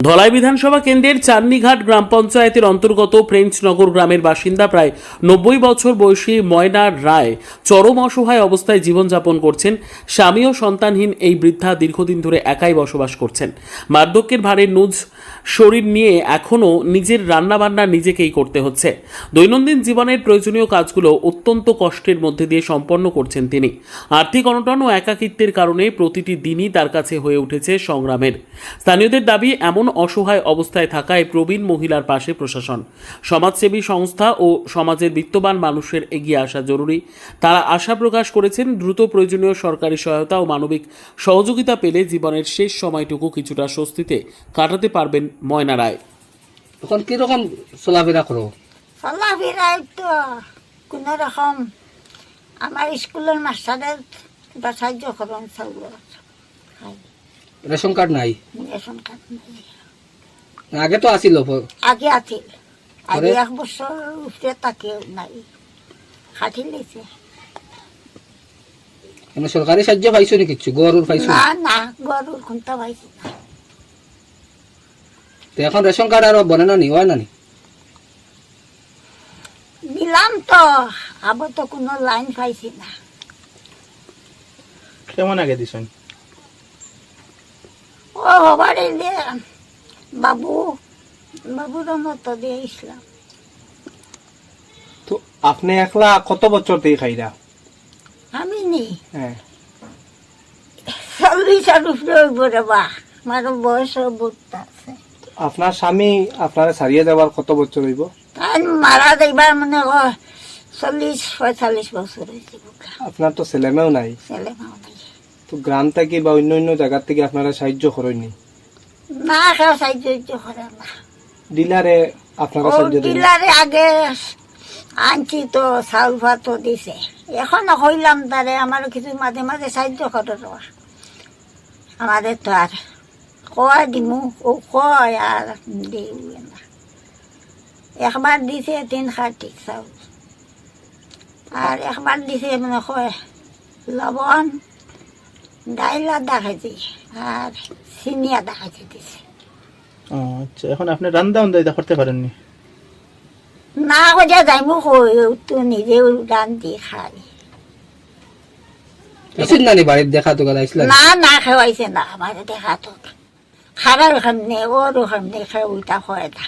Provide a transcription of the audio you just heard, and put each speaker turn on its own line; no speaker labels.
ধলাই বিধানসভা কেন্দ্রের চান্নিঘাট গ্রাম পঞ্চায়েতের অন্তর্গত ফ্রেঞ্চনগর গ্রামের বাসিন্দা প্রায় ৯০ বছর বয়সী ময়না রায় চরম অসহায় অবস্থায় জীবনযাপন করছেন। স্বামী ও সন্তানহীন এই বৃদ্ধা দীর্ঘদিন ধরে একাই বসবাস করছেন। বার্ধক্যের ভারে নুজ শরীর নিয়ে এখনও নিজের রান্নাবান্না নিজেকেই করতে হচ্ছে। দৈনন্দিন জীবনের প্রয়োজনীয় কাজগুলো অত্যন্ত কষ্টের মধ্যে দিয়ে সম্পন্ন করছেন তিনি। আর্থিক অনটন ও একাকিত্বের কারণে প্রতিটি দিনই তার কাছে হয়ে উঠেছে সংগ্রামের। স্থানীয়দের দাবি, এমন অসহায় অবস্থায় থাকায় প্রবীণ মহিলার পাশে প্রশাসন, সমাজসেবী সংস্থা ও সমাজের বিত্তবান মানুষের এগিয়ে আসা জরুরি। তারা আশা প্রকাশ করেছেন, দ্রুত প্রয়োজনীয় সরকারি সহায়তা ও মানবিক সহযোগিতা পেলে জীবনের শেষ সময়টুকু কিছুটা স্বস্তিতে কাটাতে পারবেন ময়না রায়।
এখন কিরকম চলাফেরা করো?
চলাফেরা তো কোন রকম আমার স্কুলের মাস্টারের সাহায্য করেন,
রেশন কার্ড নাই?
রেশন কার্ড নাই।
আগে তো আসিল,
আগে আছিল, আগে 1 বছর উপরে তাকে নাই, খাটি লেছে।
সরকারি সাহায্য পাইছো নি? কিছু গরুর পাইছো?
না না, গরুর কোনটা পাইছি না।
তো এখন রেশন কার্ড আর বনে না নি, হয় না নি?
দিলাম তো, আবার তো কোনো লাইন পাইছি না।
কেমন আগে দিছেন?
ও বাবারে দে বাবুর মতো দিয়ে ইসলাম।
তো আপনি একলা কত বছর থেকে খাইরা?
আমি নি
হ্যাঁ,
40 উপরে হইব রে বা, আমার বয়স বহুত আছে।
আপনার স্বামী আপনারা ছাড়িয়ে যাবার কত বছর হইব?
তাই মারা যাইবার মনে হয় 40-45 বছর হয়েছে।
আপনার তো ছেলেমেও নাই,
ছেলে মাও নাই।
তো গ্রাম থেকে বা অন্য অন্য জায়গা থেকে আপনারা সাহায্য করেননি?
না, কেউ সাহায্য করে না।
ডিলারে আপনারা
ও
সাহায্য দেন?
ডিলারে আগে আনছি তো, চাউল ভাতও দিছে। এখন হইলাম তারে, আমার কিছু মাঝে মাঝে সাহায্য করে। আমাদের তো আর কয় দিমু, ও কয় আর দিই না। একবার দিছে 3 খাটি চাউল, আর একবার দিছে মানে কয় লবণ, ডাইল আদা কেজি আর চিনি আদা কেজি দিছে।
আচ্ছা, এখন আপনি রান্না বান্না করতে পারেননি?
না কইয়া যাইমু, কই তো নিজেও রান্ধি খাই।
আসিল না নি বাড়ির দেখা তো গেলা? আসলে
না না, খাওয়াইছে না আমার দেখা তো। খাবার খামনে ওর খামনে খাই, উল্টা হয় না।